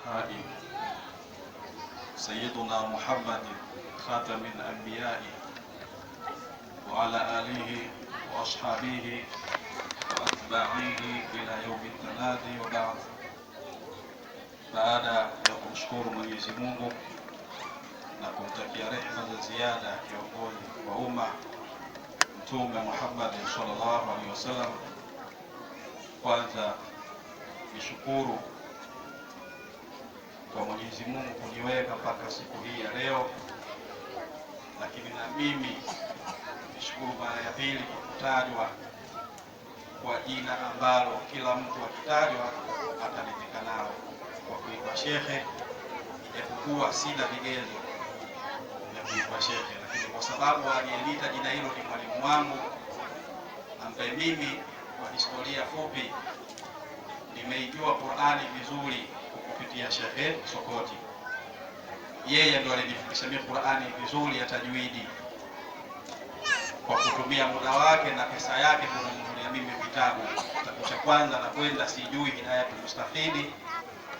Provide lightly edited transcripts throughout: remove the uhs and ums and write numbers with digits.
الهادي سيدنا محمد خاتم الأنبياء وعلى آله وأصحابه وأتباعه إلى يوم التنادي. وبعد. Baada ya kumshukuru Mwenyezi Mungu na kumtakia rehema za ziada kiongozi wa umma Mtume Muhammad sallallahu alaihi wasallam, kwanza nishukuru kwa Mwenyezi Mungu kuniweka mpaka siku hii ya leo, lakini na mimi nishukuru mara ya pili kwa kutajwa kwa jina ambalo kila mtu akitajwa ataridhika nalo, kwa kuitwa shekhe, japokuwa sina vigezo vya kuitwa shekhe, lakini kwa sababu aliyeniita jina hilo ni mwalimu wangu ambaye mimi kwa historia fupi nimeijua Qur'ani vizuri kupitia Shekhe Sokoti. Yeye ndo alinifundisha mimi Qur'ani vizuri ya tajwidi kwa kutumia muda wake na pesa yake kununulia mimi vitabu. Kitabu cha kwanza na kwenda sijui Hidayatul Mustafidi,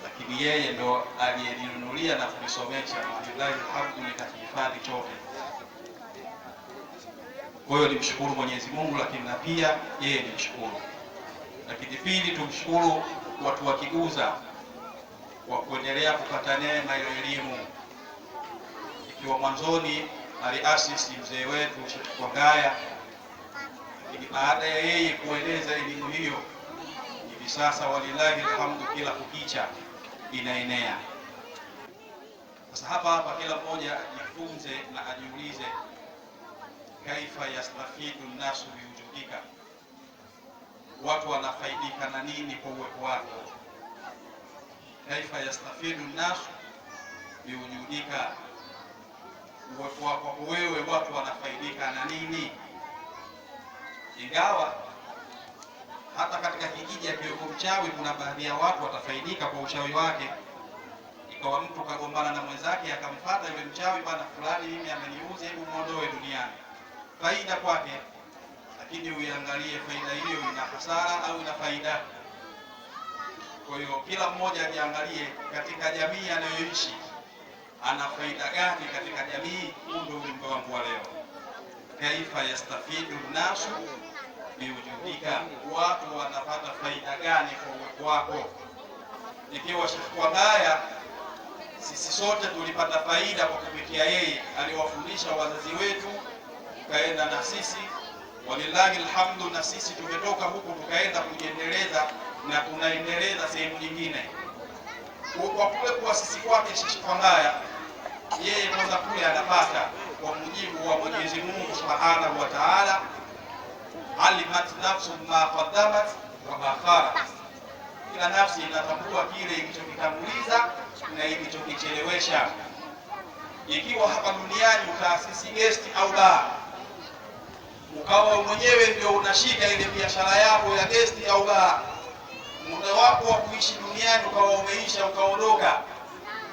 lakini yeye ndo aliyeninunulia na kunisomesha, wallahi alhamdu, nikahifadhi chote. Kwa hiyo nimshukuru Mwenyezi Mungu, lakini na pia yeye nimshukuru. Lakini pili, tumshukuru watu wa Kiguza kwa kuendelea kupata neema ya elimu, ikiwa mwanzoni aliasisi mzee wetu Sheikh Kwangaya, lakini baada ya yeye kueleza elimu hiyo, hivi sasa walillahi alhamdu kila kukicha inaenea. Sasa hapa kila mmoja ajifunze na ajiulize, kaifa yastafidu nasu biwujudika, watu wanafaidika na nini kwa uwepo wako? Kaifa yastafidu nasu biwujudika, uwepo wako wewe watu wanafaidika na nini? Ingawa hata katika kijiji akiweko mchawi, kuna baadhi ya watu watafaidika kwa uchawi wake. Ikawa mtu kagombana na mwenzake, akamfuata yule mchawi, bwana fulani mimi ameniuza, hebu muondoe duniani, faida kwake. Lakini uiangalie faida hiyo ina hasara au ina faida. Kwa hiyo kila mmoja ajiangalie katika jamii anayoishi ana faida gani katika jamii. Huu ndio ujumbe wangu wa leo. Kaifa yastafidu nasu biwujudika, watu wanapata faida gani kwa uwepo wako? Ikiwa Sheikh Kwangaya sisi sote tulipata faida kwa kupitia yeye, aliwafundisha wazazi wetu, tukaenda na sisi walillahi alhamdu, na sisi tumetoka huku tukaenda kujiendeleza na tunaendeleza sehemu nyingine. Kwa kule kuasisi kwake Sheikh Kwangaya, yeye kwanza kule anapata kwa mujibu wa Mwenyezi Mungu Subhanahu wa Ta'ala, alimat nafsu ma qaddamat wa akharat, kila nafsi inatambua kile ilichokitanguliza na ilichokichelewesha. Ikiwa hapa duniani utaasisi guest au bar, ukawa mwenyewe ndio unashika ile biashara yako ya guest au bar, muda wako wa kuishi duniani ukawa umeisha, ukaondoka,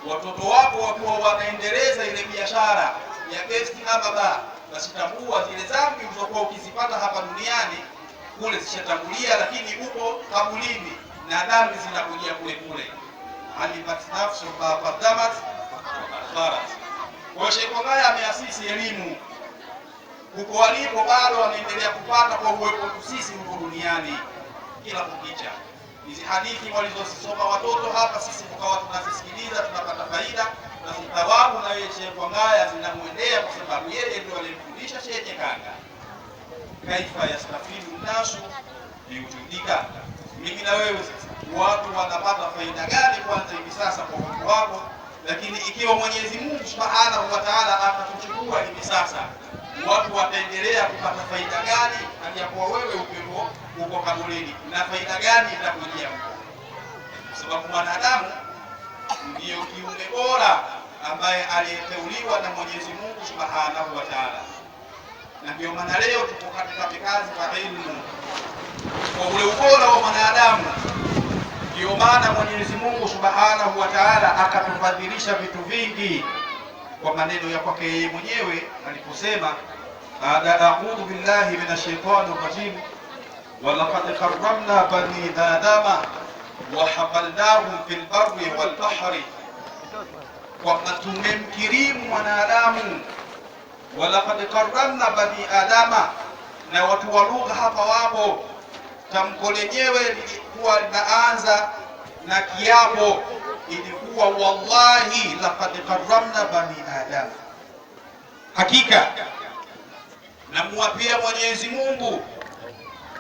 watoto wako wakiwa wanaendeleza ile biashara ya guest ama bar, basi tambua zile dhambi ulizokuwa ukizipata hapa duniani kule zishatangulia, lakini uko kaburini na dhambi zinakujia kule kule. Alimat nafsu ma qaddamat wa akharat. Kwa Sheikh Kwangaya ameasisi elimu huko alipo, bado anaendelea kupata kwa uwepo sisi huko duniani kila kukicha. Hizi hadithi walizosoma watoto hapa, sisi tukawa tunazisikiliza, tunapata faida na thawabu, na yeye Sheikh Kwangaya zinamuendea kwa sababu yeye ndio alimfundisha Sheikh Kanga. Kaifa yastafidu nasu biwujudika, mimi na wewe sasa watu wanapata faida gani kwanza hivi sasa kwa watu wako? Lakini ikiwa Mwenyezi Mungu Subhanahu wa Ta'ala atatuchukua hivi sasa, watu wataendelea kupata faida gani hadi kwa wewe uko kaburini, na faida gani itakujia huko? Kwa sababu mwanadamu ndiyo kiumbe bora ambaye aliyeteuliwa na Mwenyezi Mungu Subhanahu wa Ta'ala, na ndio maana leo tuko katika kazi kwa elimu kwa ule ubora wa mwanadamu. Ndio maana Mwenyezi Mungu Subhanahu wa Ta'ala akatufadhilisha vitu vingi kwa maneno ya kwake yeye mwenyewe aliposema, a'udhu billahi minash shaitani rajim, wa laqad karramna bani adama wa hamalnahum fil barri wal bahri, kwamba tumemkirimu mwanadamu. Walaqad karramna bani adama, na watu wa lugha hapa wapo. Tamko lenyewe lilikuwa linaanza na kiapo, ilikuwa wallahi laqad karramna bani adama, hakika namuapia Mwenyezi Mungu,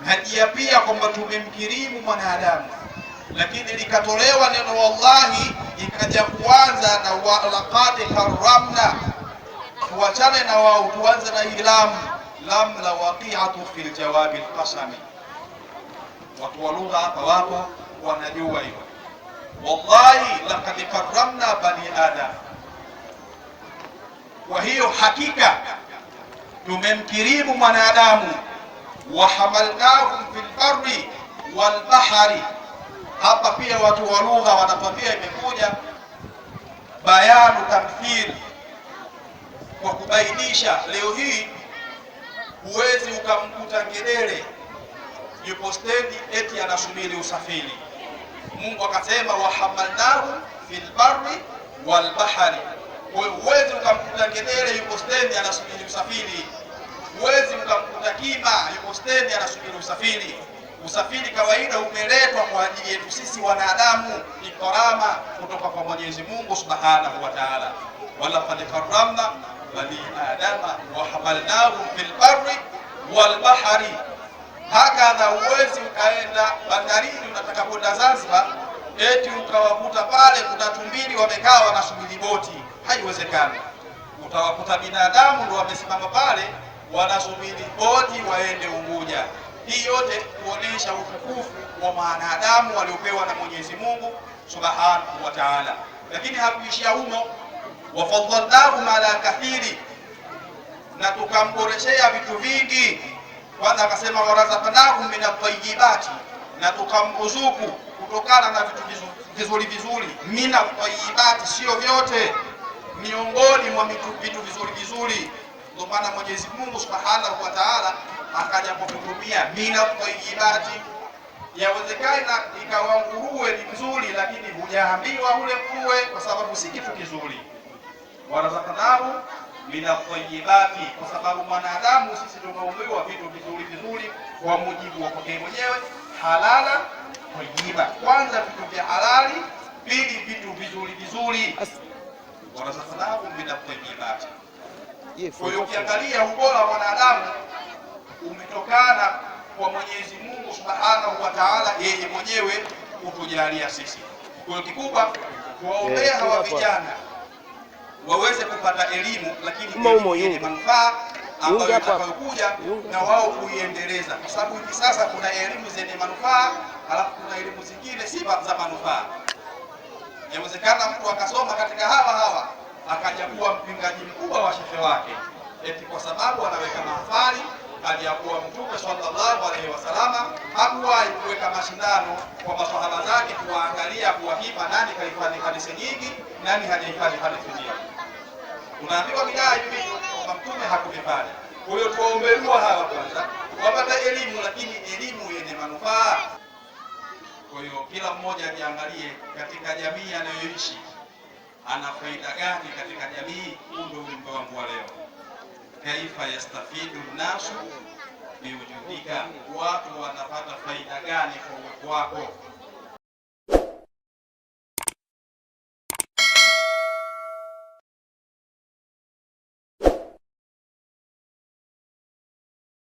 najiapia kwamba tumemkirimu mwanadamu. Lakini likatolewa neno wallahi, ikaja kuanza na laqad karramna. Tuachane na wao, tuanze na hii lam la waqi'atu fil jawabi alqasami. Watu wa lugha hapa wapo wanajua hivyo. Wallahi laqad karramna bani adam, kwa hiyo hakika tumemkirimu mwanadamu. Wa hamalnahum fil barri wal bahri, hapa pia watu wa lugha wanatwambia imekuja bayanu tamthil, kwa kubainisha. Leo hii huwezi ukamkuta ngedere yupo stendi eti anasubiri usafiri. Mungu akasema wa hamalnahum fil barri wal bahri. Huwezi ukamkuta ngedere yupo stendi anasubiri usafiri. Huwezi ukamkuta kima yupo stendi anasubiri usafiri. Usafiri kawaida umeletwa kwa ajili yetu sisi wanadamu, ni karama kutoka kwa Mwenyezi Mungu Subhanahu wa Ta'ala. Walaqad karramna bani adama wa hamalnahum fil barri wal bahri. Hakadha, uwezi ukaenda bandarini, unataka kwenda Zanzibar, eti ukawakuta pale kuna tumbili wamekaa wanasubiri boti. Haiwezekani. Utawakuta binadamu ndio wamesimama pale wanasubiri boti waende Unguja. Hii yote kuonesha utukufu wa wanadamu waliopewa na Mwenyezi Mungu Subhanahu wa Ta'ala. Lakini hakuishia humo, wafadhalnahum ala kathiri, na tukamboreshea vitu vingi. Kwanza akasema warazaqnahum min at-tayyibati, na tukamruzuku kutokana na vitu vizuri vizuri. Min at-tayyibati, sio vyote, miongoni mwa vitu vizuri vizuri. Ndio maana Mwenyezi Mungu Subhanahu wa Ta'ala akaja kututumia min at-tayyibati. Yawezekana ikawa nguruwe ni mzuri, lakini hujaambiwa ule nguruwe kwa sababu si kitu kizuri. Warazaqnahum min at-tayyibati, kwa sababu mwanadamu sisi tumeumbiwa vitu vizuri vizuri kwa mujibu wa kwake mwenyewe. Halala tayyiba, kwanza vitu vya halali, pili vitu vizuri vizuri. Warazaqnahum min at-tayyibati. Kwa hiyo ukiangalia ubora wa mwanadamu umetokana kwa Mwenyezi Mungu Subhanahu wa Ta'ala, yeye mwenyewe kutujalia sisi. Kwa hiyo kikubwa kuwaombea hawa vijana waweze kupata elimu, lakini yenye manufaa ambayo itakayokuja na wao kuiendeleza, kwa sababu hivi sasa kuna elimu zenye manufaa, halafu kuna elimu zingine si za manufaa. Inawezekana mtu akasoma katika hawa akaja kuwa mpingaji mkubwa wa shehe wake, eti kwa sababu anaweka mahafali. Aliyakuwa Mtume sallallahu alaihi wasallam hakuwahi kuweka mashindano kwa maswahaba zake kuwaangalia, kuwapima nani kahifadhi hadithi nyingi, nani hajahifadhi hadithi nyingi. Unaambiwa bidhaa hivi kwamba Mtume hakuvifanya. Kwa hiyo tuwaombelua hawa kwanza wapata elimu, lakini elimu yenye manufaa. Kwa hiyo kila mmoja ajiangalie katika jamii anayoishi ana faida gani katika jamii. Huu ndio ujumbe wangu wa leo. Kaifa yastafidu nasu biwujudika, watu wanapata faida gani kwa uwepo wako?